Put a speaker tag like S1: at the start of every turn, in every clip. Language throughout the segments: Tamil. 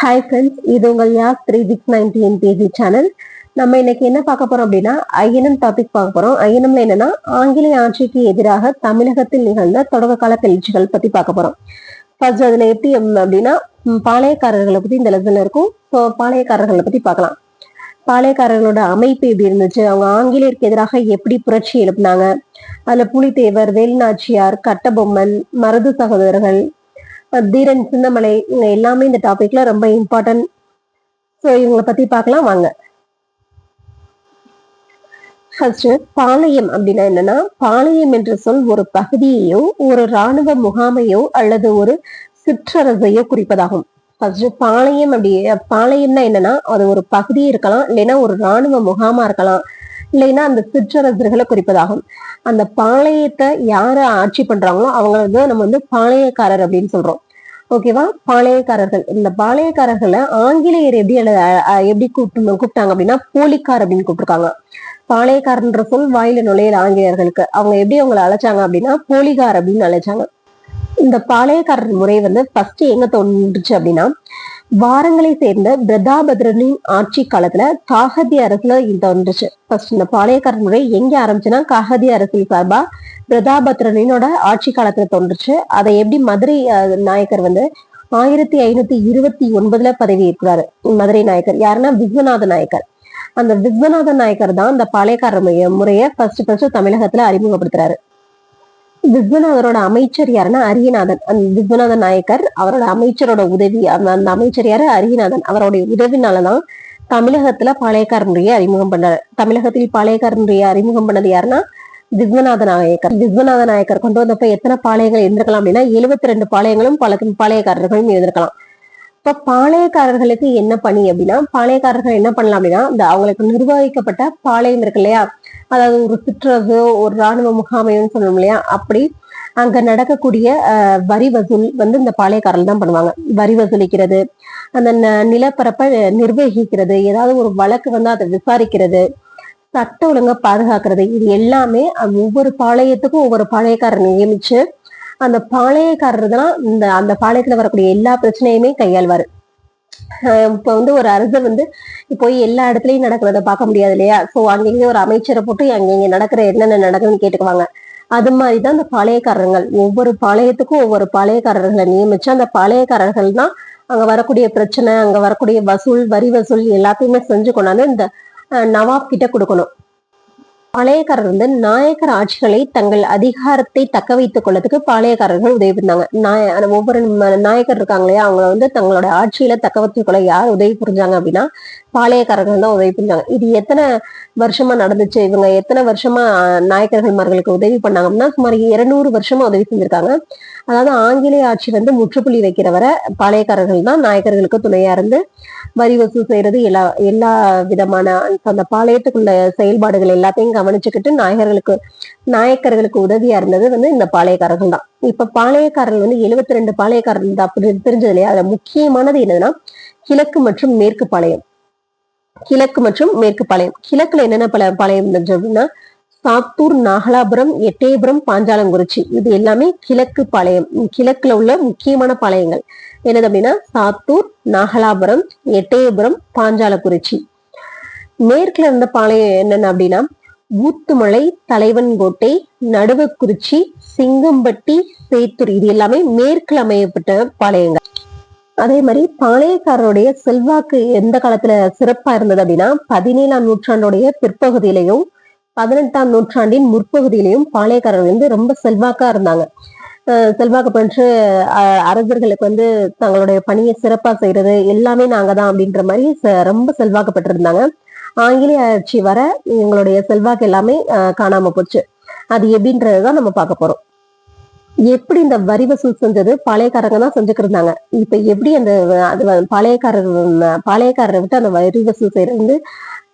S1: ஹாய் ஃப்ரெண்ட்ஸ், இது உங்கள் யாஸ் 3690 எம்பிஜி சேனல். நம்ம இன்னைக்கு என்ன பார்க்க போறோம் அப்படின்னா ஐஎன்எம் டாபிக் பார்க்க போறோம். ஐஎன்எம்ல என்னன்னா ஆங்கிலேய ஆட்சிக்கு எதிராக தமிழகத்தில் நிகழ்ந்த தொடக்க கால கிளர்ச்சிகள் பத்தி பார்க்க போறோம். ஃபர்ஸ்ட் அதுல எப்படி அப்படின்னா பாளையக்காரர்களை பத்தி இந்த லெசன்ல இருக்கும். ஸோ பாளையக்காரர்களை பத்தி பார்க்கலாம். பாளையக்காரர்களோட அமைப்பு எப்படி இருந்துச்சு, அவங்க ஆங்கிலேயருக்கு எதிராக எப்படி புரட்சி எழுப்பினாங்க, அதுல புலித்தேவர், வேலுநாச்சியார், கட்டபொம்மன், மருது சகோதரர்கள், தீரன் சின்னமலை, இவங்க எல்லாமே இந்த டாபிக்ல ரொம்ப இம்பார்ட்டன்ட். ஸோ இவங்களை பத்தி பார்க்கலாம் வாங்க. ஃபர்ஸ்ட் பாளையம் அப்படின்னா என்னன்னா, பாளையம் என்ற சொல் ஒரு பகுதியையோ ஒரு இராணுவ முகாமையோ அல்லது ஒரு சிற்றரசையோ குறிப்பதாகும். ஃபர்ஸ்ட் பாளையம் பாளையம்னா என்னன்னா, அது ஒரு பகுதி இருக்கலாம், இல்லைன்னா ஒரு இராணுவ முகாமா இருக்கலாம், இல்லைன்னா அந்த சிற்றரசர்களை குறிப்பதாகும். அந்த பாளையத்தை யார ஆட்சி பண்றாங்களோ அவங்கள நம்ம பாளையக்காரர் அப்படின்னு சொல்றோம். ஓகேவா? பாளையக்காரர்கள். இந்த பாளையக்காரர்களை ஆங்கிலேயர் எப்படி கூப்பிட்டாங்க அப்படின்னா போலிக்கார் அப்படின்னு கூப்பிட்டுருக்காங்க. பாளையக்காரன்ற சொல் வாயில நுழையிற ஆங்கிலேயர்களுக்கு அவங்க எப்படி அவங்களை அழைச்சாங்க அப்படின்னா போலிகார் அப்படின்னு அழைச்சாங்க. இந்த பாளையக்காரர் முறை ஃபர்ஸ்ட் எங்க தோன்றுச்சு அப்படின்னா வாரங்களை சேர்ந்த பிரதாபத்ரனின் ஆட்சி காலத்துல காகதிய அரசுல தோன்றுச்சு. ஃபர்ஸ்ட் இந்த பாளையக்காரர் முறை எங்க ஆரம்பிச்சுன்னா காகதிய அரசியல் சார்பா பிரதாபத்ரனோட ஆட்சி காலத்துல தோன்றுச்சு. அதை எப்படி மதுரை நாயக்கர் 1529 பதவி ஏற்கிறாரு. மதுரை நாயக்கர் யாருன்னா விஸ்வநாத நாயக்கர். அந்த விஸ்வநாத நாயக்கர் தான் இந்த பாளையக்காரர் முறையை ஃபர்ஸ்ட் தமிழகத்துல அறிமுகப்படுத்துறாரு. விஸ்வநாதரோட அமைச்சர் யாருன்னா அரியநாதன். அந்த விஸ்வநாத நாயக்கர் அவரோட அமைச்சரோட உதவி, அந்த அமைச்சர் யாரு அரியநாதன், அவருடைய உதவினாலதான் தமிழகத்துல பாளையக்கார முறையை அறிமுகம் பண்ணாரு. தமிழகத்தில் பாளையக்கார முறையை அறிமுகம் பண்ணது யாருன்னா விஸ்வநாத நாயக்கர். விஸ்வநாத நாயக்கர் கொண்டு வந்தப்ப எத்தனை பாளையங்கள் இருந்திருக்கலாம் அப்படின்னா 72 பாளையங்களும் பாளையக்காரர்களும் இருந்திருக்கலாம். இப்ப பாளையக்காரர்களுக்கு என்ன பணி அப்படின்னா, பாளையக்காரர்கள் என்ன பண்ணலாம் அப்படின்னா இந்த அவங்களுக்கு நிர்வகிக்கப்பட்ட பாளையம் இருக்கு இல்லையா, அதாவது ஒரு சிற்றரசோ ஒரு இராணுவ முகாமையோன்னு சொல்லணும் இல்லையா, அப்படி அங்க நடக்கக்கூடிய வரி வசூல் இந்த பாளையக்காரர்கள் தான் பண்ணுவாங்க. வரி வசூலிக்கிறது, அந்த நிலப்பரப்பை நிர்வகிக்கிறது, ஏதாவது ஒரு வழக்கு அதை விசாரிக்கிறது, சட்ட ஒழுங்கை பாதுகாக்கிறது, இது எல்லாமே ஒவ்வொரு பாளையத்துக்கும் ஒவ்வொரு பாளையக்காரர் நியமிச்சு அந்த பாளையக்காரர் தான் அந்த பாளையத்துல வரக்கூடிய எல்லா பிரச்சனையுமே கையாள்வாரு. இப்ப ஒரு அரசர் போய் எல்லா இடத்துலயும் நடக்கிறத பார்க்க முடியாது இல்லையா, சோ அங்கேயே ஒரு அமைச்சரை போட்டு அங்க நடக்கிற என்னென்ன நடக்குதுன்னு கேட்டுக்குவாங்க. அது மாதிரிதான் அந்த பாளையக்காரர்கள் ஒவ்வொரு பாளையத்துக்கும் ஒவ்வொரு பாளையக்காரர்களை நியமிச்சு அந்த பாளையக்காரர்கள் தான் அங்க வரக்கூடிய பிரச்சனை, அங்க வரக்கூடிய வசூல், வரி வசூல் எல்லாத்தையுமே செஞ்சு கொண்டாந்து இந்த நவாப் கிட்ட கொடுக்கணும். பாளையக்காரர் நாயக்கர் ஆட்சிகளை தங்கள் அதிகாரத்தை தக்க வைத்துக் கொள்ளதுக்கு பாளையக்காரர்கள் உதவி பண்ணாங்க. ஒவ்வொரு நாயக்கர் இருக்காங்க இல்லையா, அவங்க தங்களோட ஆட்சியில தக்க வைத்துக் கொள்ள யார் உதவி புரிஞ்சாங்க அப்படின்னா பாளையக்காரர்கள் தான் உதவி புரிஞ்சாங்க. இது எத்தனை வருஷமா நடந்துச்சு, இவங்க எத்தனை வருஷமா நாயக்கர்கள்மார்களுக்கு உதவி பண்ணாங்க அப்படின்னா சுமார் 200 வருஷமா உதவி செஞ்சிருக்காங்க. அதாவது ஆங்கிலேய ஆட்சி முற்றுப்புள்ளி வைக்கிற வரை பாளையக்காரர்கள் தான் நாயக்கர்களுக்கு துணையா இருந்து வரி வசூல் செய்யறது, எல்லா விதமான அந்த பாளையத்துக்குள்ள செயல்பாடுகள் எல்லாத்தையும் கவனிச்சுக்கிட்டு நாயக்கர்களுக்கு உதவியா இருந்தது இந்த பாளையக்காரர்கள் தான். இப்ப பாளையக்காரர்கள் 72 பாளையக்காரர்கள் தான் அப்படி தெரிஞ்சது இல்லையா. அதுல முக்கியமானது என்னதுன்னா கிழக்கு மற்றும் மேற்கு பாளையம். கிழக்கு மற்றும் மேற்கு பாளையம். கிழக்குல என்னென்ன பாளையம் இருந்துச்சு அப்படின்னா சாத்தூர், நாகலாபுரம், எட்டயபுரம், பாஞ்சாலங்குறிச்சி, இது எல்லாமே கிழக்கு பாளையம். கிழக்குல உள்ள முக்கியமான பாளையங்கள் என்னது அப்படின்னா சாத்தூர், நாகலாபுரம், எட்டயபுரம், பாஞ்சாலங்குறிச்சி. மேற்குல இருந்த பாளையம் என்னென்ன அப்படின்னா ஊத்துமலை, தலைவன்கோட்டை, நடுவக்குறிச்சி, சிங்கம்பட்டி, சேத்தூர், இது எல்லாமே மேற்குல அமையப்பட்ட பாளையங்கள். அதே மாதிரி பாளையக்காரருடைய செல்வாக்கு எந்த காலத்துல சிறப்பா இருந்தது அப்படின்னா 17ஆம் நூற்றாண்டுடைய பிற்பகுதியிலையும் 18ஆம் நூற்றாண்டின் முற்பகுதியிலையும் பாளையக்காரர்கள் ரொம்ப செல்வாக்கா இருந்தாங்க. செல்வாக்கு பெற்று அரசர்களுக்கு தங்களுடைய பணியை சிறப்பா செய்யறது எல்லாமே நாங்க தான் அப்படின்ற மாதிரி ரொம்ப செல்வாக்கு பெற்றிருந்தாங்க. ஆங்கிலேய ஆட்சி வர இவங்களுடைய செல்வாக்கு எல்லாமே காணாம போச்சு. அது எப்படின்றதுதான் நம்ம பார்க்க போறோம். எப்படி இந்த வரி வசூல் செஞ்சது பாளையக்காரங்க தான் செஞ்சுக்கிட்டு இருந்தாங்க. இப்ப எப்படி பாளையக்காரரை விட்டு அந்த வரி வசூல் செய்யறது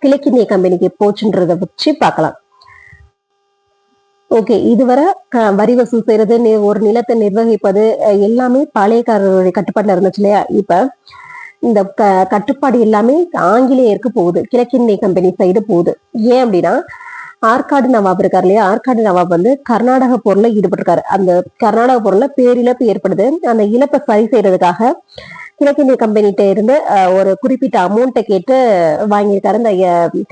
S1: கிழக்கிந்திய கம்பெனிக்கு போச்சுன்றத வச்சு பார்க்கலாம். ஓகே, இதுவரை வரி வசூல் செய்யறது, ஒரு நிலத்தை நிர்வகிப்பது எல்லாமே பாளையக்காரருடைய கட்டுப்பாட்டுல இருந்துச்சு இல்லையா. இப்ப இந்த கட்டுப்பாடு எல்லாமே ஆங்கிலேயருக்கு போகுது, கிழக்கிந்திய கம்பெனி சைடு போகுது. ஏன் அப்படின்னா ஆற்காடு நவாப் இருக்காரு இல்லையா, ஆற்காடு நவாப் கர்நாடக போர்ல ஈடுபட்டிருக்காரு. அந்த கர்நாடக போர்ல பேரிழப்பு ஏற்படுது. அந்த இழப்பை சரி செய்யறதுக்காக கிழக்கிந்திய கம்பெனிகிட்ட இருந்து ஒரு குறிப்பிட்ட அமௌண்ட்டை கேட்டு வாங்கியிருக்காரு இந்த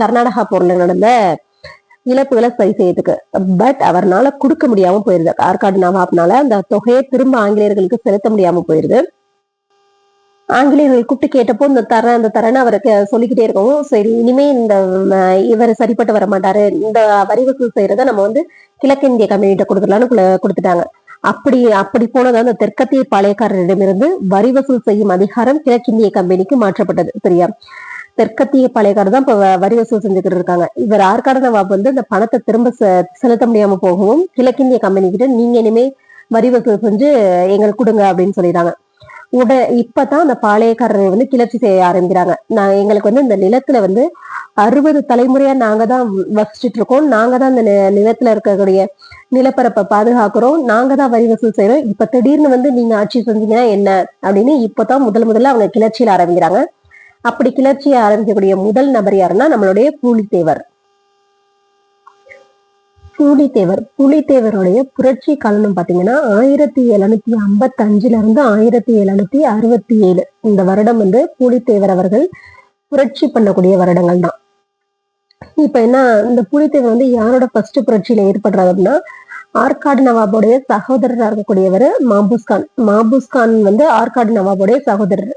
S1: கர்நாடகா போர்ல நடந்த இழப்புகளை சரி செய்யறதுக்கு. பட் அவர்னால கொடுக்க முடியாம போயிருது. ஆற்காடு நவாப்னால அந்த தொகையை திரும்ப ஆங்கிலேயர்களுக்கு செலுத்த முடியாம போயிருது. ஆங்கிலேயர்கள் கூப்பிட்டு கேட்டப்போ இந்த தரேன்னு அவருக்கு சொல்லிக்கிட்டே இருக்கவும், சரி இனிமே இந்த இவர் சரிப்பட்டு வர மாட்டாரு, இந்த வரி வசூல் செய்யறத நம்ம கிழக்கிந்திய கம்பெனிகிட்ட கொடுத்துடலான்னு கொடுத்துட்டாங்க. அப்படி போனதான் அந்த தெற்கத்திய பாளையக்காரரிடமிருந்து வரி வசூல் செய்யும் அதிகாரம் கிழக்கிந்திய கம்பெனிக்கு மாற்றப்பட்டது. சரியா? தெற்கத்திய பாளையக்காரர் தான் இப்ப வரி வசூல் செஞ்சுக்கிட்டு இருக்காங்க. இவர் ஆற்காடு நவாப் இந்த பணத்தை திரும்ப செலுத்த முடியாம போகவும் கிழக்கிந்திய கம்பெனி கிட்ட நீங்க இனிமே வரி வசூல் செஞ்சு எங்களுக்கு கொடுங்க அப்படின்னு சொல்லிடுறாங்க. இப்பதான் அந்த பாளையக்காரரை கிளர்ச்சி செய்ய ஆரம்பிக்கிறாங்க. எங்களுக்கு இந்த நிலத்துல 60 தலைமுறையா நாங்க தான் வசிச்சுட்டு இருக்கோம், நாங்க தான் இந்த நிலத்துல இருக்கக்கூடிய நிலப்பரப்பை பாதுகாக்கிறோம், நாங்க தான் வரி வசூல் செய்யறோம், இப்ப திடீர்னு நீங்க ஆட்சி செஞ்சீங்கன்னா என்ன அப்படின்னு இப்பதான் முதல்ல அவங்க கிளர்ச்சியில ஆரம்பிக்கிறாங்க. அப்படி கிளர்ச்சியை ஆரம்பிக்கக்கூடிய முதல் நபர் யாருன்னா நம்மளுடைய பூலித்தேவர். புலித்தேவருடைய புரட்சி காலம் பாத்தீங்கன்னா 1755 இருந்து 1767 இந்த வருடம் பூலித்தேவர் அவர்கள் புரட்சி பண்ணக்கூடிய வருடங்கள் தான். இப்ப என்ன, இந்த புலித்தேவர் யாரோட ஃபர்ஸ்ட் புரட்சியில ஏற்படுறாரு அப்படின்னா ஆற்காடு நவாபுடைய சகோதரராக இருக்கக்கூடியவர் மாபூஸ்கான் ஆற்காடு நவாபுடைய சகோதரர்.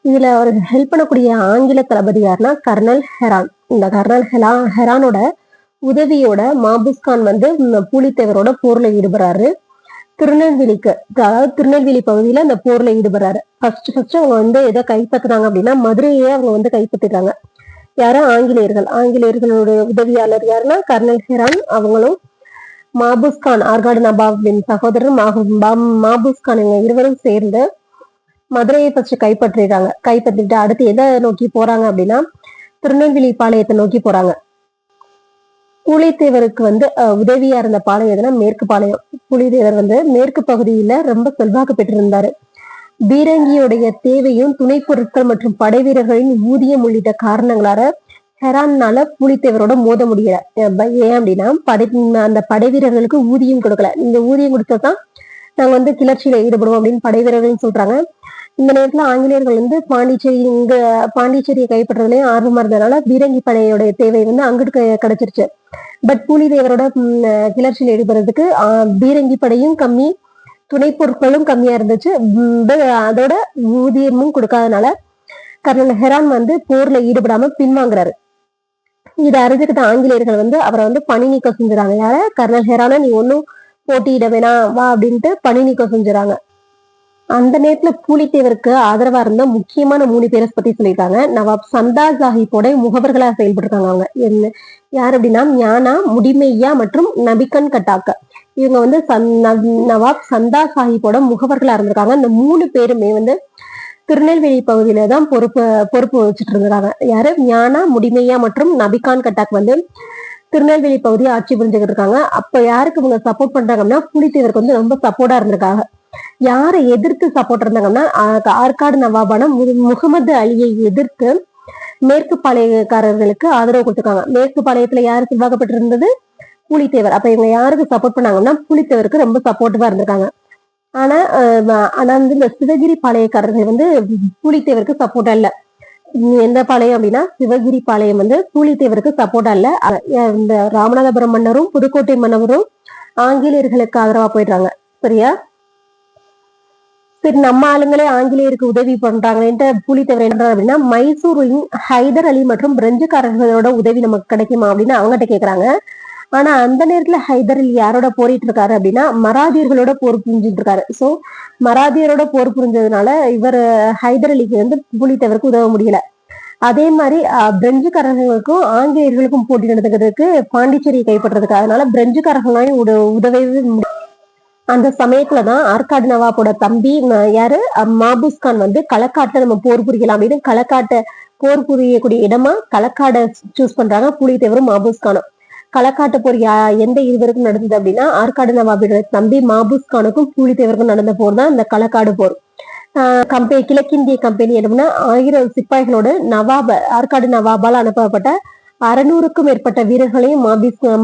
S1: இதுல அவருக்கு ஹெல்ப் பண்ணக்கூடிய ஆங்கில தளபதி யாருன்னா கர்னல் ஹெரான். இந்த கர்னல் ஹெரானோட உதவியோட மாபூஸ்கான் பூலித்தேவரோட போர்ல ஈடுபடுறாரு. திருநெல்வேலி பகுதியில இந்த போர்ல ஈடுபடுறாரு. ஃபர்ஸ்ட் அவங்க எதை கைப்பற்றுறாங்க அப்படின்னா மதுரையே அவங்க கைப்பற்றிடுறாங்க. யாரும் ஆங்கிலேயர்களோட உதவியாளர் யாருன்னா கர்னல் ஹெரான் அவங்களும் மாபூஸ்கான் ஆற்காடு நவாபின் சகோதரர் மாபூஸ்கான் இருவரும் சேர்ந்து மதுரையை ஃபர்ஸ்ட் கைப்பற்றிட்டு அடுத்து எதை நோக்கி போறாங்க அப்படின்னா திருநெல்வேலி பாளையத்தை நோக்கி போறாங்க. புலித்தேவருக்கு உதவியா இருந்த பாளையம் எதுனா மேற்கு பாளையம். புலித்தேவர் மேற்கு பகுதியில ரொம்ப செல்வாக்கு பெற்றிருந்தாரு. பீரங்கியுடைய தேவையும் துணை பொருட்கள் மற்றும் படை வீரர்களின் ஊதியம் உள்ளிட்ட காரணங்களால ஹெரான்னால புலித்தேவரோட மோத முடியல. ஏன் அப்படின்னா அந்த படை வீரர்களுக்கு ஊதியம் கொடுக்கல. இந்த ஊதியம் கொடுத்தாதான் நாங்க கிளர்ச்சியில ஈடுபடுவோம் அப்படின்னு படை வீரர்கள் சொல்றாங்க. இந்த நேரத்துல ஆங்கிலேயர்கள் பாண்டிச்சேரியை கைப்பற்றதுலயும் ஆர்வமா இருந்ததுனால பீரங்கி படையோட தேவை அங்கிட்டு கிடைச்சிருச்சு. பட் புலித்தேவரோட கிளர்ச்சியில் ஈடுபடுறதுக்கு பீரங்கி படையும் கம்மி, துணை பொருட்களும் கம்மியா இருந்துச்சு, அதோட ஊதியமும் கொடுக்காதனால கர்னல் ஹெரான் போர்ல ஈடுபடாம பின்வாங்குறாரு. இதை அறிஞ்சுக்கிட்ட ஆங்கிலேயர்கள் அவரை பணி நீக்கம் செஞ்சுறாங்க. யார? கர்னல் ஹெரான நீ ஒன்னும் போட்டியிட வேணாம் வா அப்படின்ட்டு பணி நீக்கம் செஞ்சுறாங்க. அந்த நேரத்துல புலித்தேவருக்கு ஆதரவா இருந்த முக்கியமான 3 பேரை பத்தி சொல்லியிருக்காங்க. நவாப் சந்தா சாஹிப்போட முகவர்களா செயல்பட்டிருக்காங்க. அவங்க என்ன யார் அப்படின்னா ஞானா, முடிமையா மற்றும் நபிகன் கட்டாக்க. இவங்க நவாப் சந்தா சாஹிப்போட முகவர்களா இருந்திருக்காங்க. இந்த 3 பேருமே திருநெல்வேலி பகுதியில தான் பொறுப்பு வச்சுட்டு இருந்தாங்க. யாரு? ஞானா, முடிமையா மற்றும் நபிகான் கட்டாக் திருநெல்வேலி பகுதியை ஆட்சி புரிஞ்சுக்கிட்டு இருக்காங்க. அப்ப யாருக்கு இவங்க சப்போர்ட் பண்றாங்கன்னா புலித்தேவருக்கு ரொம்ப சப்போர்ட்டா இருந்திருக்காங்க. யாரை எதிர்த்து சப்போர்ட் இருந்தாங்கன்னா ஆற்காடு நவாபான முகமது அலியை எதிர்த்து மேற்கு பாளையக்காரர்களுக்கு ஆதரவு கொடுத்திருக்காங்க. மேற்கு பாளையத்துல யாரு செல்வாக்கப்பட்டிருந்தது? புலித்தேவர். அப்ப இவங்க யாருக்கு சப்போர்ட் பண்ணாங்கன்னா புலித்தேவருக்கு ரொம்ப சப்போர்ட்டிவா இருந்திருக்காங்க. ஆனா இந்த சிவகிரி பாளையக்காரர்கள் புலித்தேவருக்கு சப்போர்ட்டா இல்ல. எந்த பாளையம் அப்படின்னா சிவகிரி பாளையம் புலித்தேவருக்கு சப்போர்ட்டா இல்ல. இந்த ராமநாதபுரம் மன்னரும் புதுக்கோட்டை மன்னரும் ஆங்கிலேயர்களுக்கு ஆதரவா போயிடுறாங்க. சரியா? சரி, நம்ம ஆளுங்களே ஆங்கிலேயருக்கு உதவி பண்றாங்கன்ட்டு புலித்தேவர் என்ன அப்படின்னா மைசூரின் ஹைதர் அலி மற்றும் பிரெஞ்சுக்காரர்களோட உதவி நமக்கு கிடைக்குமா அப்படின்னு அவங்ககிட்ட கேக்குறாங்க. ஆனா அந்த நேரத்துல ஹைதர் அலி யாரோட போரிட்டு இருக்காரு அப்படின்னா மராதியர்களோட போர் புரிஞ்சுட்டு இருக்காரு. சோ மராதியரோட போர் புரிஞ்சதுனால இவர் ஹைதர் அலிக்கு புலித்தேவருக்கு உதவ முடியல. அதே மாதிரி பிரெஞ்சுக்காரர்களுக்கும் ஆங்கிலேயர்களுக்கும் போட்டி நடத்துக்கிறதுக்கு பாண்டிச்சேரியை கைப்பற்றதுக்கு, அதனால பிரெஞ்சுக்காரர்களையும் உதவவே அந்த சமயத்துலதான் ஆற்காடு நவாபோட தம்பி யாரு மாபூஸ்கான் களக்காட்டை நம்ம போர் புரியலாம் அப்படின்னு களக்காட்டை போர் புரியக்கூடிய இடமா களக்காடை சூஸ் பண்றாங்க புலித்தேவரும் மாபூஸ்கானும். களக்காட்டு போர் எந்த இருவருக்கும் நடந்தது அப்படின்னா ஆற்காடு நவாபோட தம்பி மாபூஸ்கானுக்கும் புலித்தேவருக்கும் நடந்த போர் தான் இந்த களக்காடு போர். கிழக்கிந்திய கம்பெனி என்னன்னா 1000 சிப்பாய்களோட ஆற்காடு நவாபால் அனுப்பப்பட்ட 600க்கும் மேற்பட்ட வீரர்களையும்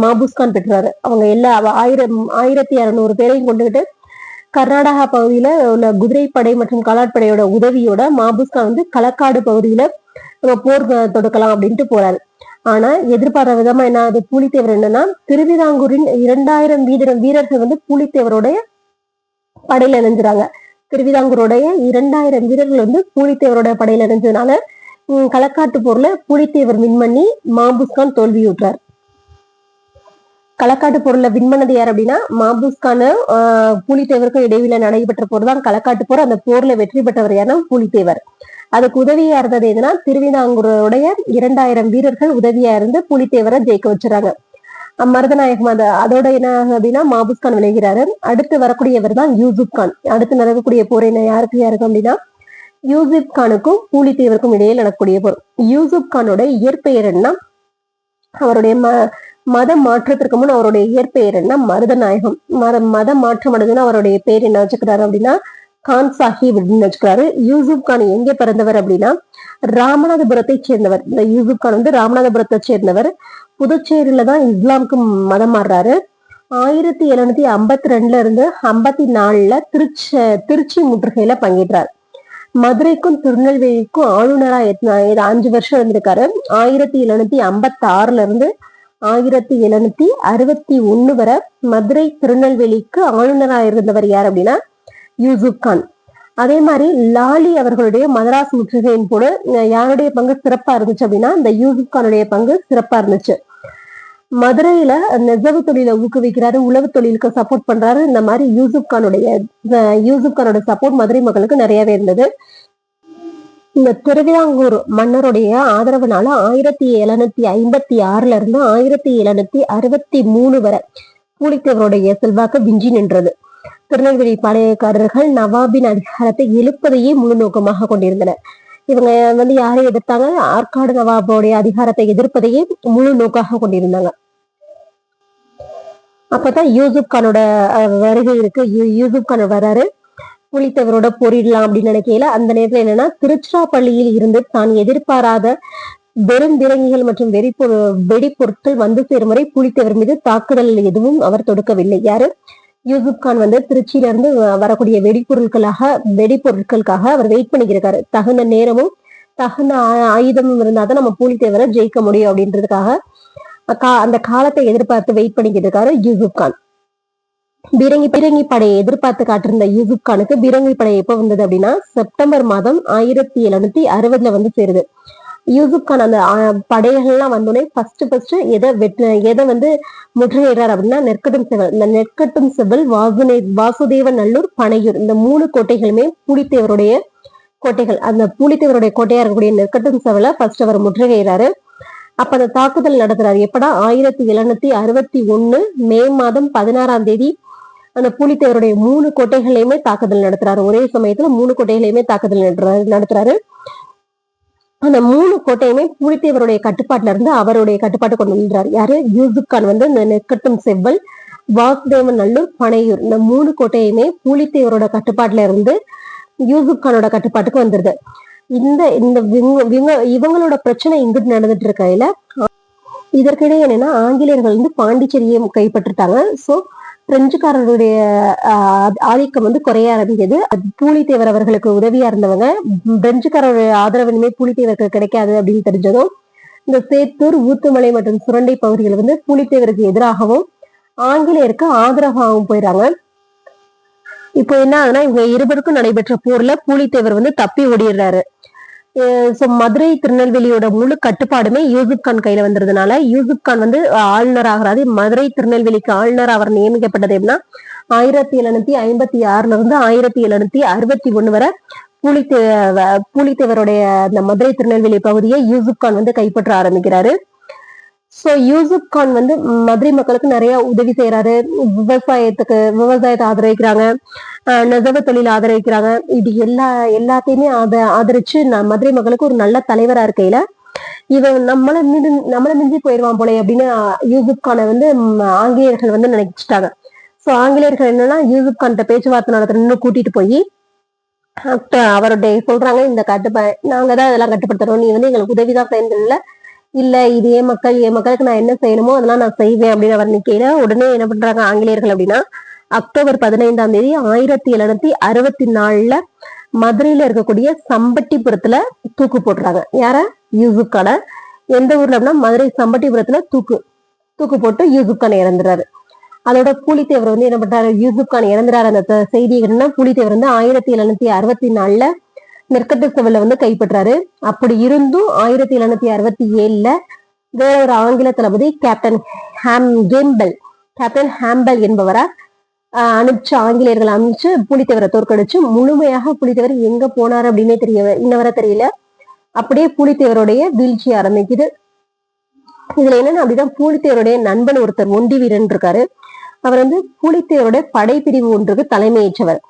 S1: மாபூஸ்கான் பெற்றாரு. அவங்க எல்லா 1600 பேரையும் கொண்டுகிட்டு கர்நாடகா பகுதியில உள்ள குதிரைப்படை மற்றும் காலாட்படையோட உதவியோட மாபுஸ்கான் வந்து களக்காடு பகுதியில நம்ம போர் தொடுக்கலாம் அப்படின்ட்டு போறாரு. ஆனா எதிர்பாராத விதமா என்ன ஆகுது, பூலித்தேவர் என்னன்னா திருவிதாங்கூரின் 2000 வீரர்கள் வந்து பூலித்தேவருடைய படையில இணைஞ்சுறாங்க. திருவிதாங்கூருடைய 2000 வீரர்கள் வந்து பூலித்தேவரோட படையில இணைஞ்சதுனால களக்காட்டு போர்ல பூலித்தேவர் வின் பண்ணி மாபுஸ்கான் தோல்வியுற்றார். களக்காட்டு போர்ல வின் பண்ணது யார் அப்படின்னா மாபுஸ்கான பூலித்தேவருக்கும் இடையில நடைபெற்ற போர் தான் களக்காட்டு போர். அந்த போர்ல வெற்றி பெற்றவர் யாருன்னா பூலித்தேவர். அதுக்கு உதவியா இருந்தது எதுனா திருவிதாங்கூருடைய 2000 வீரர்கள் உதவியா இருந்து பூலித்தேவரை ஜெயிக்க வச்சுறாங்க. மருதநாயகம் அதோட என்ன அப்படின்னா மாபுஸ்கான் விளைகிறாரு. அடுத்து வரக்கூடியவர் தான் யூசுப் கான். அடுத்து நடக்கக்கூடிய போர் என்ன யாருக்கு அப்படின்னா யூசுப் கானுக்கும் பூலித்தேவருக்கும் இடையே நடக்கக்கூடிய போர். யூசுப் கானோட இயற்பெயர் என்ன, அவருடைய மத மாற்றத்திற்கு முன் அவருடைய இயற்பெயர் என்ன மருதநாயகம். மத மாற்றம் அடைஞ்சுன்னா அவருடைய பேர் என்ன வச்சுக்கிறாரு அப்படின்னா கான் சாஹிப் அப்படின்னு வச்சுக்கிறாரு. யூசுப் கான் எங்க பிறந்தவர் அப்படின்னா ராமநாதபுரத்தை சேர்ந்தவர். இந்த யூசுப் கான் வந்து ராமநாதபுரத்தை சேர்ந்தவர். புதுச்சேரியில தான் இஸ்லாமுக்கு மதம் மாறுறாரு. 1752 இருந்து 54 திருச்சி முற்றுகையில பங்கேற்றார். மதுரைக்கும் திருநெல்வேலிக்கும் ஆளுநரா 5 வருஷம் இருந்திருக்காரு. 1756 இருந்து 1761 வரை மதுரை திருநெல்வேலிக்கு ஆளுநரா இருந்தவர் யார் அப்படின்னா யூசுப் கான். அதே மாதிரி லாலி அவர்களுடைய மதராஸ் முற்றுகையின் போது யாருடைய பங்கு சிறப்பா இருந்துச்சு அப்படின்னா இந்த யூசுப் கானுடைய பங்கு சிறப்பா இருந்துச்சு. மதுரையில நெசவு தொழிலை ஊக்குவிக்கிறாரு, உழவு தொழிலுக்கு சப்போர்ட் பண்றாரு. இந்த மாதிரி யூசுப் கானோட சப்போர்ட் மதுரை மக்களுக்கு நிறையவே இருந்தது. இந்த திருவிதாங்கூர் மன்னருடைய ஆதரவுனால 1756 இருந்து 1763 வரை பூலித்தேவருடைய செல்வாக்கு விஞ்சி நின்றது. திருநெல்வேலி பாளையக்காரர்கள் நவாபின் அதிகாரத்தை எழுப்பதையே முழு நோக்கமாக கொண்டிருந்தனர். இவங்க வந்து யாரை எதிர்த்தாங்க, ஆற்காடு நவாபுடைய அதிகாரத்தை எதிர்ப்பதையே முழு நோக்காக கொண்டிருந்தாங்க. அப்பதான் யூசுப் கானோட வருகை இருக்கு. யூசுப் கான் வராரு, பூலித்தேவரோட போரிடலாம் அப்படின்னு நினைக்கையில அந்த நேரத்துல என்னன்னா திருச்சிராப்பள்ளியில் இருந்து தான் எதிர்பாராத வெறும் பீரங்கிகள் மற்றும் வெடிப்பொருட்கள் வந்து சேரும் வரை பூலித்தேவர் மீது தாக்குதல் எதுவும் அவர் தொடுக்கவில்லை. யாரு யூசுப் கான் வந்து திருச்சியில இருந்து வரக்கூடிய வெடிப்பொருட்களுக்காக அவர் வெயிட் பண்ணிக்கிறாரு. தகுந்த நேரமும் தகுந்த ஆயுதமும் இருந்தாதான் நம்ம பூலித்தேவரை ஜெயிக்க முடியும் அப்படின்றதுக்காக அந்த காலத்தை எதிர்பார்த்து வெயிட் பண்ணிக்கிட்டு இருக்காரு யூசுப் கான். பீரங்கி படையை எதிர்பார்த்து காட்டிருந்த யூசுப் கானுக்கு பீரங்கி படை எப்ப வந்தது அப்படின்னா செப்டம்பர் மாதம் 1760 வந்து சேருது. யூசுப் கான் அந்த படைகள்லாம் வந்தோடனே ஃபர்ஸ்ட் எதை வந்து முற்றுகையிடுறாரு அப்படின்னா நெற்கட்டும் செவல். இந்த நெற்கட்டும் செவல், வாசுதேவ நல்லூர், பனையூர், இந்த 3 கோட்டைகளுமே பூலித்தேவருடைய கோட்டைகள். அந்த பூலித்தேவருடைய கோட்டையா இருக்கக்கூடிய நெற்கட்டும் செவலை ஃபர்ஸ்ட் அவர் முற்றுகையிறாரு. அப்ப அந்த தாக்குதல் நடத்துறாரு எப்படா 1761 மே மாதம் 16ஆம் தேதி அந்த பூலித்தேவருடைய 3 கோட்டைகளையுமே தாக்குதல் நடத்துறாரு. ஒரே சமயத்துல 3 கோட்டைகளையுமே தாக்குதல் நடத்துறாரு. அந்த 3 கோட்டையுமே பூலித்தேவருடைய கட்டுப்பாட்டுல இருந்து அவருடைய கட்டுப்பாட்டு கொண்டு வந்துறாரு. யாரு யூசுப் கான் வந்து இந்த நெற்கட்டும் செவ்வல், வாசுதேவன் நல்லூர், பனையூர், இந்த 3 கோட்டையுமே பூலித்தேவரோட கட்டுப்பாட்டுல இருந்து யூசுப் கானோட கட்டுப்பாட்டுக்கு வந்துருது. இவங்களோட பிரச்சனை இங்கிட்டு நடந்துட்டு இருக்கையில இதற்கிடையே என்னன்னா ஆங்கிலேயர்கள் வந்து பாண்டிச்சேரியை கைப்பற்றிட்டாங்க. சோ பிரெஞ்சுக்காரருடைய ஆதிக்கம் வந்து குறைய ஆரம்பிச்சது. பூலித்தேவர் அவர்களுக்கு உதவியா இருந்தவங்க பிரெஞ்சுக்காரருடைய ஆதரவு இனிமே பூலித்தேவருக்கு கிடைக்காது அப்படின்னு தெரிஞ்சதும் இந்த சேத்தூர், ஊத்துமலை மற்றும் சுரண்டை பகுதிகள் வந்து பூலித்தேவருக்கு எதிராகவும் ஆங்கிலேயருக்கு ஆதரவாகவும் போயிடறாங்க. இப்போ என்ன ஆகுதுன்னா இவங்க இருவருக்கும் நடைபெற்ற போர்ல பூலித்தேவர் வந்து தப்பி ஓடிடுறாரு. மதுரை திருநெல்வேலியோட முழு கட்டுப்பாடுமே யூசுப் கான் கையில வந்ததுனால யூசுப் கான் வந்து ஆளுநர் ஆகிறாரு. மதுரை திருநெல்வேலிக்கு ஆளுநர் அவர் நியமிக்கப்பட்டது எப்படின்னா 1756 இருந்து 1761 வரை பூலித்தேவருடைய அந்த மதுரை திருநெல்வேலி பகுதியை யூசுப் கான் வந்து கைப்பற்ற ஆரம்பிக்கிறாரு. சோ யூசுப் கான் வந்து மதுரை மக்களுக்கு நிறைய உதவி செய்யறாரு. விவசாயத்தை ஆதரிக்கிறாங்க, நெசவு தொழில் ஆதரிக்கிறாங்க. இது எல்லாத்தையுமே ஆதரிச்சு மதுரை மக்களுக்கு ஒரு நல்ல தலைவரா இருக்கையில இவன் நம்மள மிஞ்சி போயிடுவான் போல அப்படின்னு யூசுப் கானை வந்து ஆங்கிலேயர்கள் வந்து நினைச்சிட்டாங்க. சோ ஆங்கிலேயர்கள் என்னன்னா யூசுப் கான்கிட்ட பேச்சுவார்த்தை நடத்தணும்னு கூட்டிட்டு போய் அவருடைய சொல்றாங்க, இந்த நாங்க தான் இதெல்லாம் கட்டுப்படுத்துறோம், நீ வந்து எங்களுக்கு உதவிதான் செய்யல, இல்ல இது என் மக்களுக்கு நான் என்ன செய்யணுமோ அதெல்லாம் நான் செய்வேன் அப்படின்னு அவர் நிக்கையில உடனே என்ன பண்றாங்க ஆங்கிலேயர்கள் அப்படின்னா அக்டோபர் 15 1764 மதுரையில இருக்கக்கூடிய சம்பட்டிபுரத்துல தூக்கு போட்டுறாங்க. யார? யூசுப் கான. எந்த ஊர்ல அப்படின்னா மதுரை சம்பட்டிபுரத்துல தூக்கு போட்டு யூசுப் கான் இறந்துறாரு. அதோட பூலித்தேவர் வந்து என்ன பண்றாரு? யூசுப் கான் இறந்துறாரு அந்த செய்தி என்னன்னா, பூலித்தேவர் வந்து 1764 நெற்கட்டு செவல வந்து கைப்பற்றாரு. அப்படி இருந்தும் 1767 வேற ஒரு ஆங்கில தளபதி கேப்டன் ஹாம்பல் என்பவரா அனுப்பிச்சு ஆங்கிலேயர்கள் அனுப்பிச்சு புலித்தேவரை தோற்கடிச்சு முழுமையாக புலித்தேவர் எங்க போனாரு அப்படின்னே இன்னவரை தெரியல. அப்படியே புலித்தேவருடைய வீழ்ச்சி ஆரம்பிக்குது. இதுல என்னன்னா அப்படிதான் பூலித்தேவருடைய நண்பன் ஒருத்தர் ஒண்டி வீரன் இருக்காரு. அவர் வந்து பூலித்தேவருடைய படைப்பிரிவு ஒன்றுக்கு தலைமையேற்றவர்.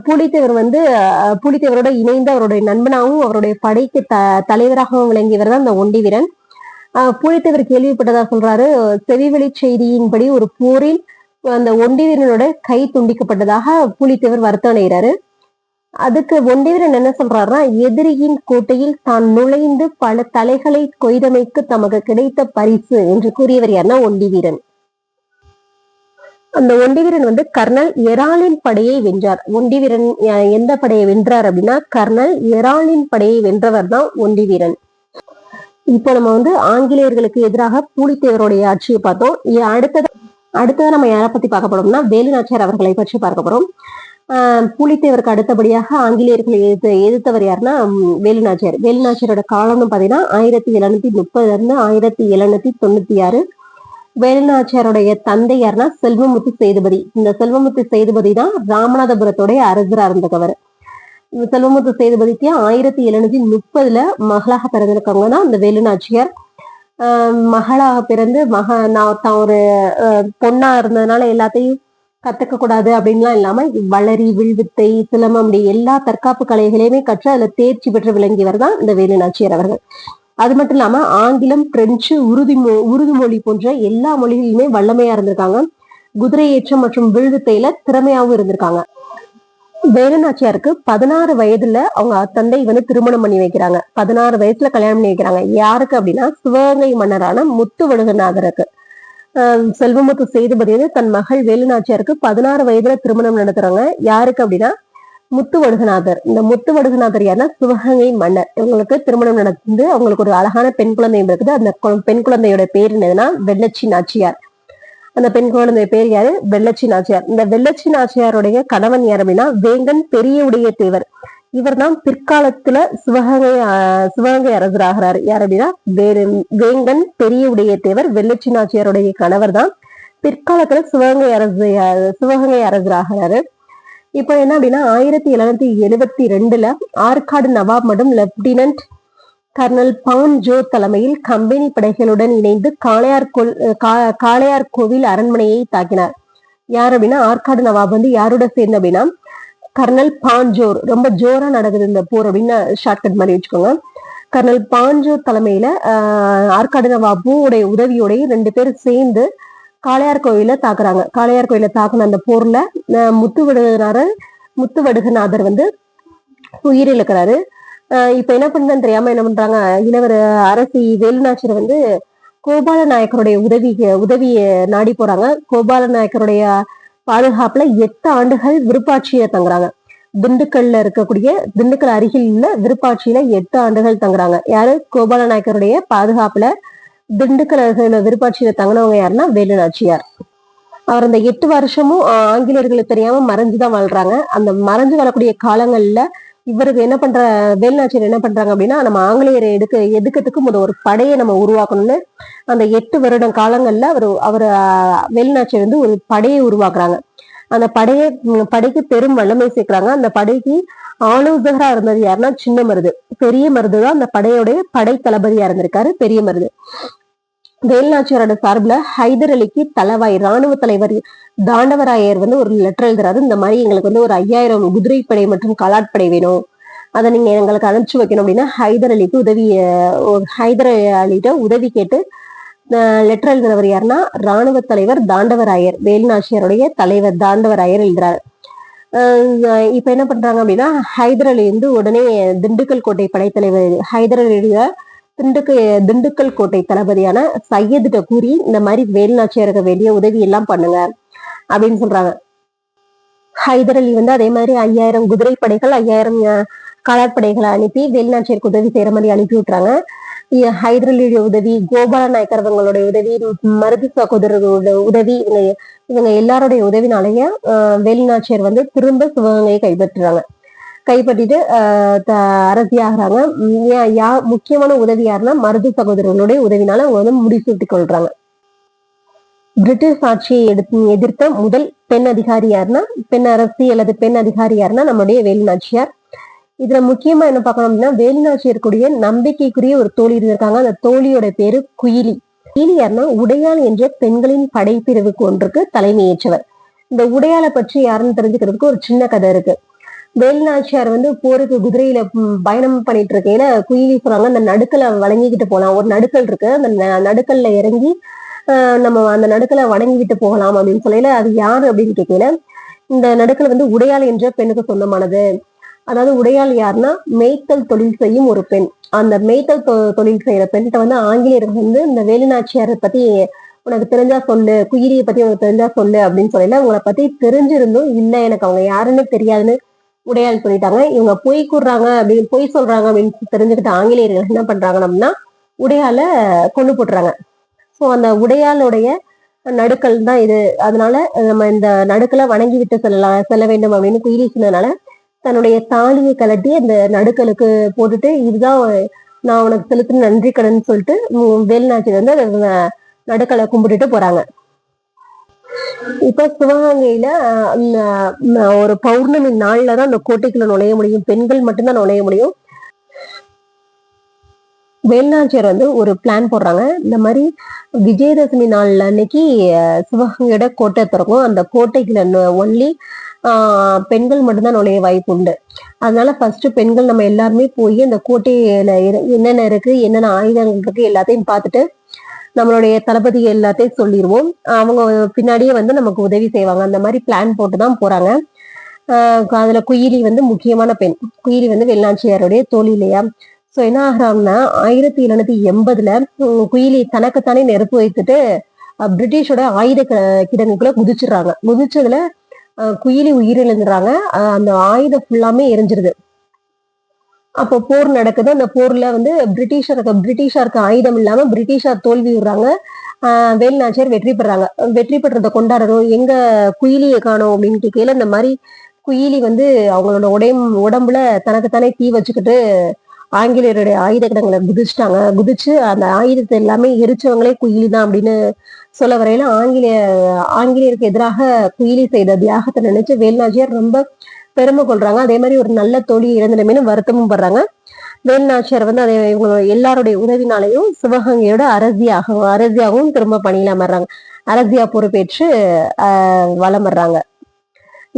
S1: பூலித்தேவர் வந்து பூலித்தேவரோட இணைந்து அவருடைய நண்பனாகவும் அவருடைய படைக்கு தலைவராகவும் விளங்கியவர் தான் அந்த ஒண்டி வீரன். பூலித்தேவர் கேள்விப்பட்டதா சொல்றாரு. செவிவெளி செய்தியின்படி ஒரு போரில் அந்த ஒண்டி வீரனோட கை துண்டிக்கப்பட்டதாக பூலித்தேவர் வருத்தம் அடைகிறாரு. அதுக்கு ஒண்டி வீரன் என்ன சொல்றாருன்னா, எதிரியின் கோட்டையில் தான் நுழைந்து பல தலைகளை கொய்தமைக்கு தமக்கு கிடைத்த பரிசு என்று கூறியவர் யாருன்னா ஒண்டி வீரன். அந்த ஒண்டி வீரன் வந்து கர்னல் எராலின் படையை வென்றார். ஒண்டி வீரன் எந்த படையை வென்றார் அப்படின்னா, கர்னல் எராலின் படையை வென்றவர் தான் ஒண்டி வீரன். இப்போ நம்ம வந்து ஆங்கிலேயர்களுக்கு எதிராக பூலித்தேவருடைய ஆட்சியை பார்த்தோம். அடுத்தது நம்ம யாரை பத்தி பார்க்க போறோம்னா, வேலுநாச்சியார் அவர்களை பற்றி பார்க்க போறோம். பூலித்தேவருக்கு அடுத்தபடியாக ஆங்கிலேயர்களை எதிர்த்தவர் யாருன்னா வேலுநாச்சியார். வேலுநாச்சியாரோட காலம்னு பாத்தீங்கன்னா 1730 1796. வேலுநாச்சியாருடைய தந்தை யாருன்னா செல்வமுத்து சேதுபதி. இந்த செல்வமுத்து சேதுபதி தான் ராமநாதபுரத்தோடைய அரசரா இருந்தவர். செல்வமுத்து சேதுபதிக்கு 1730 மகளாக பிறந்திருக்கவங்க தான் இந்த வேலுநாச்சியார். மகளாக பிறந்து தான் ஒரு பொண்ணா இருந்ததுனால எல்லாத்தையும் கத்துக்க கூடாது அப்படின்லாம் இல்லாம வளரி, வில்வித்தை, சிலம்பம் அப்படி எல்லா தற்காப்பு கலைகளையுமே கற்று அதுல தேர்ச்சி பெற்று விளங்கியவர் தான் இந்த வேலுநாச்சியார் அவர்கள். அது மட்டும் இல்லாம ஆங்கிலம், பிரெஞ்சு, உருது மொழி போன்ற எல்லா மொழிகளிலுமே வல்லமையா இருந்திருக்காங்க. குதிரை ஏற்றம் மற்றும் வில்வித்தையில திறமையாவும் இருந்திருக்காங்க. வேலுநாச்சியாருக்கு 16 வயதுல அவங்க தந்தை வந்து திருமணம் பண்ணி வைக்கிறாங்க. 16 வயசுல கல்யாணம் பண்ணி வைக்கிறாங்க. யாருக்கு அப்படின்னா சிவகங்கை மன்னரான முத்துவடுகநாதருக்கு. செல்வமுத்து சேதுபதி வந்து தன் மகள் வேலுநாச்சியாருக்கு 16 வயதுல திருமணம் நடத்துறாங்க. யாருக்கு அப்படின்னா முத்துவடுகநாதர். இந்த முத்துவடுகநாதர் யாருன்னா சிவகங்கை மன்னர். இவங்களுக்கு திருமணம் நடந்து அவங்களுக்கு ஒரு அழகான பெண் குழந்தையும் இருக்குது. அந்த பெண் குழந்தையோட பேர் என்னதுன்னா வெள்ளச்சி நாச்சியார். அந்த பெண் குழந்தை பேர் யாரு? வெள்ளச்சி நாச்சியார். இந்த வெள்ளச்சி நாச்சியாருடைய கணவன் யார் அப்படின்னா வேங்கன் பெரியவுடைய தேவர். இவர் தான் பிற்காலத்துல சிவகங்கை அரசராகிறாரு. யார் அப்படின்னா வேங்கன் பெரியவுடைய தேவர் வெள்ளச்சி நாச்சியாருடைய கணவர் தான் பிற்காலத்துல சிவகங்கை அரசராகிறாரு. இப்போ என்ன அப்படின்னா 1772 ஆற்காடு நவாப் மற்றும் லெப்டினன்ட் கர்னல் பான்ஜோர் தலைமையில் கம்பெனி படைகளுடன் இணைந்து காளையார் கோவில் அரண்மனையை தாக்கினார். யார் அப்படின்னா ஆற்காடு நவாப் வந்து யாரோட சேர்ந்து அப்படின்னா கர்னல் பான்ஜோர். ரொம்ப ஜோரா நடக்குது இந்த போர் அப்படின்னு ஷார்ட்கட் மாதிரி வச்சுக்கோங்க. கர்னல் பான்ஜோர் தலைமையில ஆற்காடு நவாபுடைய உதவியோடைய 2 பேரும் சேர்ந்து காளையார் கோயில தாக்குறாங்க. காளையார் கோயில தாக்குன அந்த போர்ல முத்துவடுகநாதர் வந்து உயிரிழக்கிறாரு. இப்ப என்ன பண்றதுன்னு தெரியாம என்ன பண்றாங்க, இளவர் அரசி வேலுநாச்சியார் வந்து கோபால நாயக்கருடைய உதவிய நாடி போறாங்க. கோபால நாயக்கருடைய பாதுகாப்புல 8 ஆண்டுகள் விருப்பாட்சியில தங்குறாங்க. திண்டுக்கல் அருகில் உள்ள விருப்பாட்சியில 8 ஆண்டுகள் தங்குறாங்க. யாரு? கோபால நாயக்கருடைய பாதுகாப்புல திண்டுக்கல் அருகில் விருப்பாட்சியில தங்கினவங்க யாருன்னா வேலுநாச்சியார். அவர் அந்த 8 வருஷமும் ஆங்கிலேயர்களுக்கு தெரியாம மறைஞ்சுதான் வாழ்றாங்க. அந்த மறைஞ்சு வரக்கூடிய காலங்கள்ல இவருக்கு வேலுநாச்சியார் என்ன பண்றாங்க அப்படின்னா, நம்ம ஆங்கிலேயரை எதுக்கிறதுக்கு ஒரு படையை நம்ம உருவாக்கணும்னு அந்த 8 வருடம் காலங்கள்ல அவர் வேலுநாச்சியார் வந்து ஒரு படையை உருவாக்குறாங்க. அந்த படைக்கு பெரும் வல்லமை சேர்க்கிறாங்க. அந்த படைக்கு ஆலோசகரா இருந்தது யாருன்னா சின்ன மருது. பெரிய மருது தான் அந்த படையோடைய படை தளபதியா இருந்திருக்காரு. பெரிய மருது வேலுநாச்சியாரோட சார்பில் ஹைதர் அலிக்கு தளவாய் ராணுவ தலைவர் தாண்டவராயர் வந்து ஒரு லெட்டர் எழுதுறாரு. இந்த மாதிரி எங்களுக்கு வந்து ஒரு 5000 குதிரைப்படை மற்றும் காலாட்படை வேணும், அதை நீங்க எங்களுக்கு அனுப்பிச்சு வைக்கணும் அப்படின்னா ஹைதர் அலிட்ட உதவி கேட்டு லெட்டர் எழுதினவர் யாருன்னா ராணுவ தலைவர் தாண்டவராயர். வேலுநாச்சியாருடைய தலைவர் தாண்டவராயர் எழுதுறாரு. இப்ப என்ன பண்றாங்க அப்படின்னா ஹைதர் அலி வந்து உடனே திண்டுக்கல் கோட்டை படைத்தலைவர் ஹைதர் அலியுடைய திண்டுக்கல் கோட்டை தளபதியான சையதுட்ட கூறி இந்த மாதிரி வேலுநாச்சியாருக்கு வேண்டிய உதவி எல்லாம் பண்ணுங்க, அப்படின்னு சொல்றாங்க. ஹைதர் அலி வந்து அதே மாதிரி 5000 குதிரைப்படைகள் 5000 காலாட்படைகளை அனுப்பி வேலுநாச்சியாருக்கு உதவி செய்யற மாதிரி அனுப்பி விட்டுறாங்க. ஹைதர் அலியுடைய உதவி, கோபால நாயக்கர் அவங்களுடைய உதவி, மருது சகோதரர்களோட உதவி, இவங்க எல்லாருடைய உதவினாலேயே வேலுநாச்சியார் வந்து திரும்ப சிவகங்கையை கைப்பற்றுறாங்க. கைப்பற்றிட்டு அரசியாகிறாங்க. முக்கியமான உதவி யாருன்னா மருது சகோதரர்களுடைய உதவினால அவங்க வந்து முடிசூட்டி கொள்றாங்க. பிரிட்டிஷ் ஆட்சியை எதிர்த்த முதல் பெண் அதிகாரி யாருன்னா, பெண் அரசி அல்லது பெண் அதிகாரி யாருன்னா நம்முடைய வேலுநாச்சியார். இதுல முக்கியமா என்ன பார்க்கணும் அப்படின்னா, வேலுநாச்சியாருக்குரிய நம்பிக்கைக்குரிய ஒரு தோழி இருந்திருக்காங்க. அந்த தோழியோட பேரு குயிலி. குயிலி யாருன்னா உடையாள் என்ற பெண்களின் படைப்பிரிவுக்கு ஒன்றுக்கு தலைமையேற்றவர். இந்த உடையாளை பற்றி யாருன்னு தெரிஞ்சுக்கிறதுக்கு ஒரு சின்ன கதை இருக்கு. வேலுநாச்சியார் வந்து போருக்கு குதிரையில பயணம் பண்ணிட்டு இருக்கையில குயிலி சொல்றாங்க, அந்த நடுக்கலை வழங்கிக்கிட்டு போலாம். ஒரு நடுக்கல் இருக்கு, அந்த நடுக்கல்ல இறங்கி நம்ம அந்த நடுக்கலை வணங்கிட்டு போகலாம் அப்படின்னு சொல்லல. அது யாரு அப்படின்னு கேட்கல. இந்த நடுக்கல் வந்து உடையாள் என்ற பெண்ணுக்கு சொந்தமானது. அதாவது உடையாள் யாருன்னா மேய்த்தல் தொழில் செய்யும் ஒரு பெண். அந்த மேய்த்தல் தொழில் செய்யற பெண்கிட்ட வந்து ஆங்கிலேயர்கள் வந்து இந்த வேலுநாச்சியாரை பத்தி உனக்கு தெரிஞ்சா சொல்லு, குயிலியை பத்தி உனக்கு தெரிஞ்சா சொல்லு அப்படின்னு சொல்லல. உங்களை பத்தி தெரிஞ்சிருந்தும் இல்ல எனக்கு அவங்க யாருன்னு தெரியாதுன்னு உடையாள் சொல்லிட்டாங்க. இவங்க பொய் கூடுறாங்க அப்படின்னு பொய் சொல்றாங்க அப்படின்னு தெரிஞ்சுக்கிட்ட ஆங்கிலேயர்கள் என்ன பண்றாங்க அப்படின்னா உடையாள கொண்டு போட்டுறாங்க. ஸோ அந்த உடையாளுடைய நடுக்கல் தான் இது. அதனால நம்ம இந்த நடுக்கலை வணங்கி விட்டு செல்ல வேண்டும் அப்படின்னு குயிலி சொன்னதுனால தன்னுடைய தாலியை கலட்டி அந்த நடுக்கலுக்கு போட்டுட்டு இதுதான் நான் உனக்கு செலுத்தின நன்றி கடன் சொல்லிட்டு வேலுநாச்சியார் வந்து நடுக்கலை கும்பிட்டுட்டு போறாங்க. இப்ப சிவகங்கையில ஒரு பௌர்ணமி நாள்லதான் அந்த கோட்டைக்குள்ள நுழைய முடியும். பெண்கள் மட்டும்தான் நுழைய முடியும். வேலுநாச்சியார் வந்து ஒரு பிளான் போடுறாங்க. இந்த மாதிரி விஜயதசமி நாள்ல அன்னைக்கு சிவகங்கையோட கோட்டை திறக்கும். அந்த கோட்டைக்குள்ள ஒன்லி பெண்கள் மட்டும்தான் நுழைய வாய்ப்பு உண்டு. அதனால ஃபர்ஸ்ட் பெண்கள் நம்ம எல்லாருமே போய் அந்த கோட்டையில என்னென்ன இருக்கு, என்னென்ன ஆயுதங்கள் இருக்கு எல்லாத்தையும் பார்த்துட்டு நம்மளுடைய தளபதி எல்லாத்தையும் சொல்லிடுவோம். அவங்க பின்னாடியே வந்து நமக்கு உதவி செய்வாங்க. அந்த மாதிரி பிளான் போட்டுதான் போறாங்க. அதுல குயிலி வந்து முக்கியமான பெண். குயிலி வந்து வேலுநாச்சியாருடைய தோழி இல்லையா. சோ என்ன ஆகுறாங்கன்னா 1780 குயிலி தனக்குத்தானே நெருப்பு வைத்துட்டு பிரிட்டிஷோட ஆயுத கிடங்குக்குள்ள குதிச்சிடுறாங்க. குதிச்சதுல குயிலி உயிரிழந்துடுறாங்க. அந்த ஆயுதம் ஃபுல்லாமே எரிஞ்சிருது. அப்போ போர் நடக்குது. அந்த போர்ல வந்து பிரிட்டிஷாருக்கு ஆயுதம் இல்லாம பிரிட்டிஷார் தோல்வி விடுறாங்க. வேலுநாச்சியார் வெற்றி பெறாங்க. வெற்றி பெற்றதை கொண்டாடுறோம், எங்க குயிலியை காணோம் அப்படின்னு கேட்கல. இந்த மாதிரி குயிலி வந்து அவங்களோட உடம்புல தனக்குத்தானே தீ வச்சுக்கிட்டு ஆங்கிலேயருடைய ஆயுத கிடங்களை குதிச்சுட்டாங்க. குதிச்சு அந்த ஆயுதத்தை எல்லாமே எரிச்சவங்களே குயிலி தான் அப்படின்னு சொல்ல வரையில ஆங்கிலேயருக்கு எதிராக குயிலி செய்த தியாகத்தை நினைச்சு வேலுநாச்சியார் ரொம்ப பெருமை கொள்றாங்க. அதே மாதிரி ஒரு நல்ல தோழி இறந்துடமேனு வருத்தமும் படுறாங்க. வேலுநாச்சியார் வந்து அதை இவங்க எல்லாருடைய உதவினாலையும் சிவகங்கையோட அரசியாகவும் திரும்ப பணியில அமர்றாங்க. அரசியா பொறுப்பேற்று வலம் வர்றாங்க.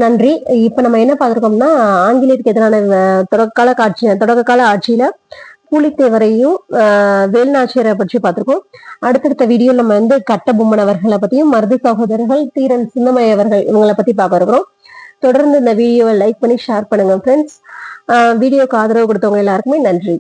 S1: நன்றி. இப்ப நம்ம என்ன பார்த்திருக்கோம்னா ஆங்கிலேயருக்கு எதிரான தொடக்க கால ஆட்சியில பூலித்தேவரையும் வேலுநாச்சியாரை பற்றி பார்த்திருக்கோம். அடுத்தடுத்த வீடியோ நம்ம வந்து கட்டபொம்மன் அவர்களை பத்தியும் மருது சகோதரர்கள் தீரன் சின்னமலை அவர்கள் இவங்களை பத்தி பார்க்க இருக்கிறோம். தொடர்ந்து இந்த வீடியோவை லைக் பண்ணி ஷேர் பண்ணுங்க ஃப்ரெண்ட்ஸ். வீடியோக்கு ஆதரவு கொடுத்தவங்க எல்லாருக்குமே நன்றி.